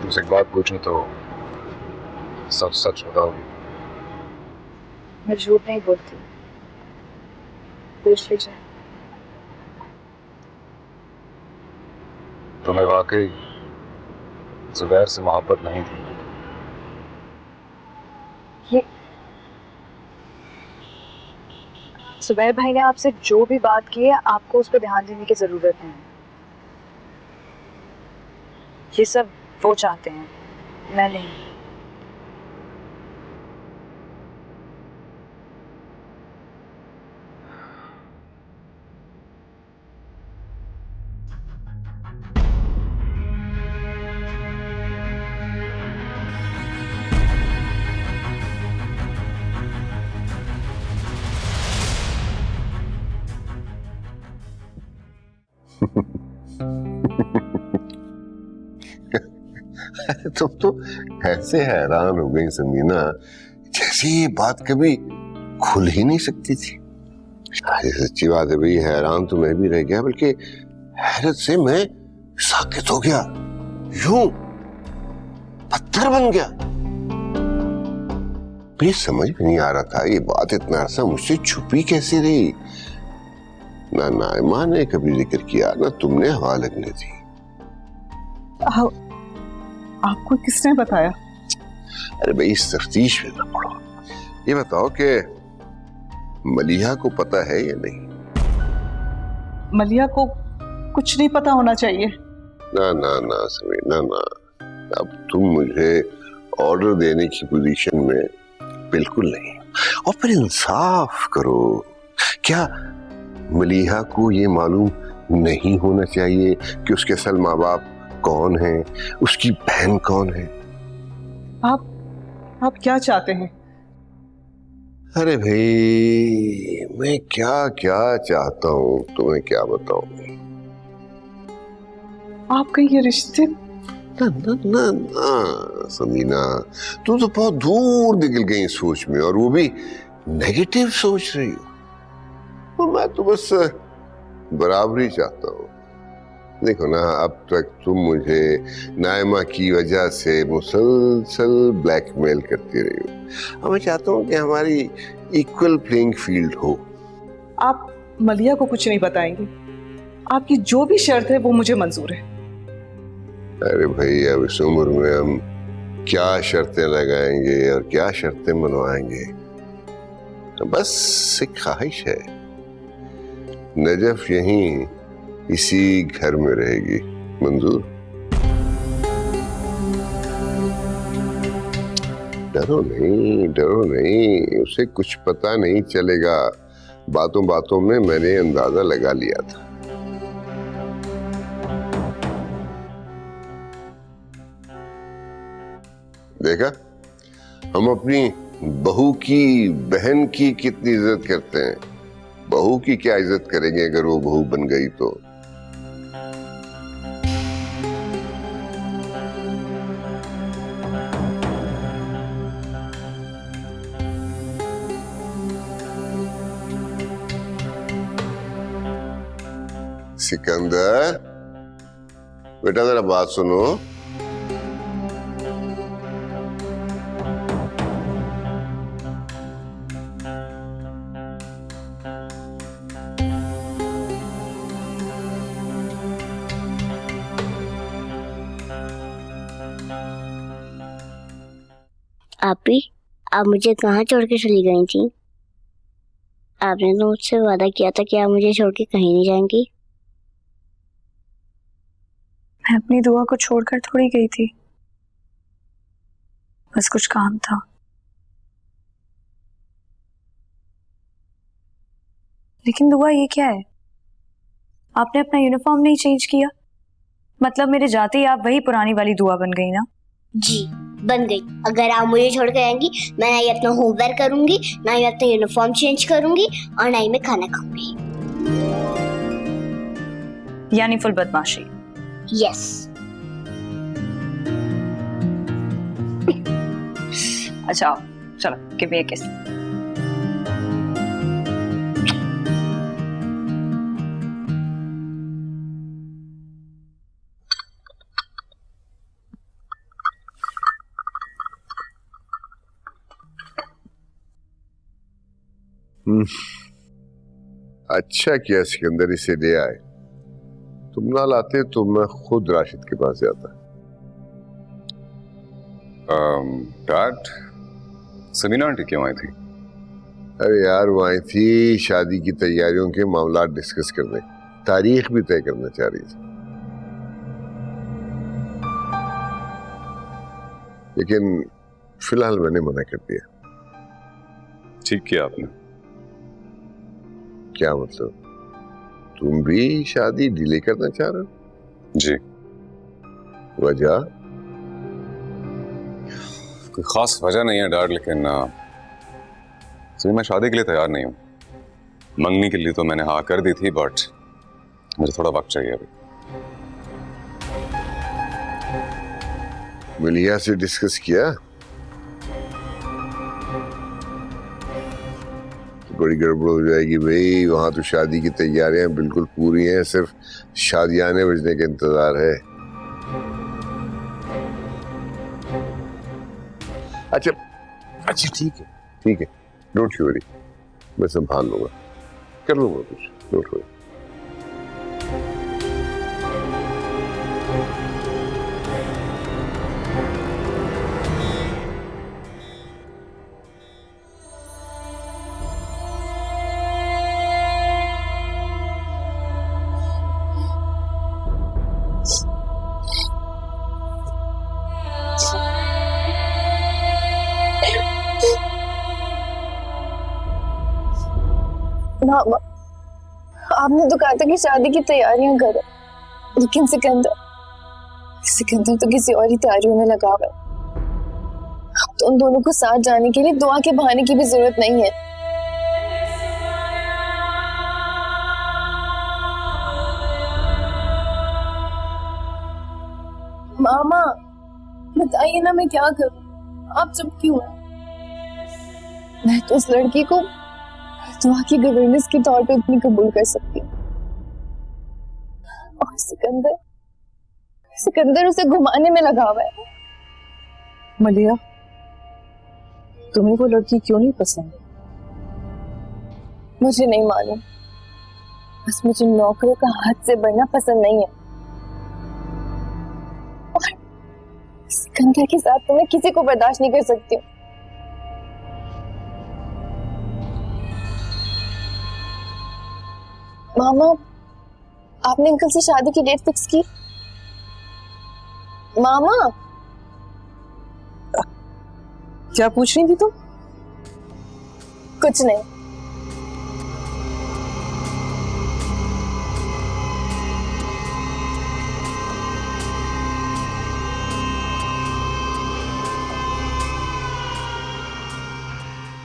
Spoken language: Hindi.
तुमसे एक बात पूछूं तो सच सच बताओगी? मैं झूठ नहीं बोलती। पूछ लीजिए। तुम्हें वाकई जुबैर से मोहब्बत नहीं थी? ये सुबैर भाई ने आपसे जो भी बात की है आपको उस पर ध्यान देने की जरूरत नहीं है। ये सब वो चाहते हैं, मैं नहीं। तुम तो ऐसे हैरान हो गई समीना, जैसे ये बात कभी खुल ही नहीं सकती थी। सच्ची बात है भाई, हैरान तो मैं भी रह गया, बल्कि हैरत से मैं साकित हो गया, यूं पत्थर बन गया। मुझे समझ में नहीं आ रहा था ये बात इतना अरसा मुझसे छुपी कैसे रही। ना नाइमा ने कभी जिक्र किया, ना तुमने हवा लगने दी। आपको किसने बताया? अरे भाई इस तफ्तीश में ना पड़ो। ये बताओ कि मलिहा को पता है या नहीं? मलिया को कुछ नहीं पता होना चाहिए। ना ना ना समीना ना, अब तुम मुझे ऑर्डर देने की पोजीशन में बिल्कुल नहीं। और फिर इंसाफ करो, क्या मलिहा को ये मालूम नहीं होना चाहिए कि उसके असल माँ बाप कौन है, उसकी बहन कौन है? आप क्या चाहते हैं? अरे भाई मैं क्या क्या चाहता हूँ तुम्हें क्या बताऊं। आपका ये रिश्ते ना ना ना ना समीना, तू तो बहुत दूर निकल गई सोच में, और वो भी नेगेटिव सोच रही हो। और मैं तो बस बराबरी चाहता हूँ। देखो ना, अब तक तुम मुझे नाइमा की वजह से मुसलसल ब्लैकमेल करती रही हो। अब मैं चाहता हूँ कि हमारी इक्वल प्लेइंग फील्ड हो। आप मलिया को कुछ नहीं बताएंगे? आपकी जो भी शर्त है वो मुझे मंजूर है। अरे भाई अब इस उम्र में हम क्या शर्तें लगाएंगे और क्या शर्तें मनवाएंगे। तो बस एक ख्वाहिश है, नजफ यहीं इसी घर में रहेगी। मंजूर? डरो नहीं डरो नहीं, उसे कुछ पता नहीं चलेगा। बातों बातों में मैंने अंदाजा लगा लिया था। देखा, हम अपनी बहू की बहन की कितनी इज्जत करते हैं। बहू की क्या इज्जत करेंगे अगर वो बहू बन गई तो। सिकंदर बेटा जरा बात सुनो। आप मुझे कहाँ छोड़ के चली गई थी? आपने तो मुझसे वादा किया था कि आप मुझे छोड़ के कहीं नहीं जाएंगी। मैं अपनी दुआ को छोड़कर थोड़ी गई थी, बस कुछ काम था। लेकिन दुआ ये क्या है? आपने अपना यूनिफॉर्म नहीं चेंज किया, मतलब मेरे जाते ही आप वही पुरानी वाली दुआ बन गई ना? जी बन गई। अगर आप मुझे छोड़ के आएंगी, मैं ना ही अपना होमवर्क करूंगी, ना ही अपना यूनिफॉर्म चेंज करूंगी, और ना ही मैं खाना खाऊंगी। यानी फुल बदमाशी। यस। अच्छा चलो, गिव मी अ किस। अच्छा किया सिकंदर इसे ले आए। तुम ना लाते तो मैं खुद राशिद के पास जाता। डैड, समीना आंटी क्यों आई थी? अरे यार वो आई थी शादी की तैयारियों के मामला डिस्कस करने, तारीख भी तय करना चाह रही थी, लेकिन फिलहाल मैंने मना कर दिया। ठीक किया आपने। क्या मतलब, तुम भी शादी डिले करना चाह रहे हो? जी, वजह? कोई खास वजह नहीं है डैड, लेकिन सही मैं शादी के लिए तैयार नहीं हूँ। मंगनी के लिए तो मैंने हाँ कर दी थी, बट मुझे थोड़ा वक्त चाहिए अभी। मलिया से डिस्कस किया? तो बड़ी गड़बड़ हो जाएगी भाई, वहां तो शादी की तैयारियां बिल्कुल पूरी हैं, सिर्फ शादियाने बजने का इंतजार है। अच्छा ठीक है, डोंट यू वरी, मैं संभाल लूंगा, कर लूंगा कुछ, डोंट वरी। मामा, आपने तो कहा था कि शादी की तैयारियां करो, लेकिन सिकंदर तो किसी और ही तैयारियों में लगा हुआ है। अब तो उन दोनों को साथ जाने के लिए दुआ के बहाने की भी जरूरत नहीं है। मामा बताइए ना, मैं क्या करूं? आप चुप क्यों हैं? मैं तो उस लड़की को दुआ की गवर्नेंस के तौर पे इतनी कबूल कर सकती हूँ, और सिकंदर उसे घुमाने में लगा हुआ है। मलिया, तुम्हें वो लड़की क्यों नहीं पसंद? मुझे नहीं मालूम, बस मुझे नौकरों का हाथ से बढ़ना पसंद नहीं है, और सिकंदर के साथ तो मैं किसी को बर्दाश्त नहीं कर सकती हूँ। मामा, आपने अंकल से शादी की डेट फिक्स की? मामा, क्या पूछ रही थी तुम? कुछ नहीं।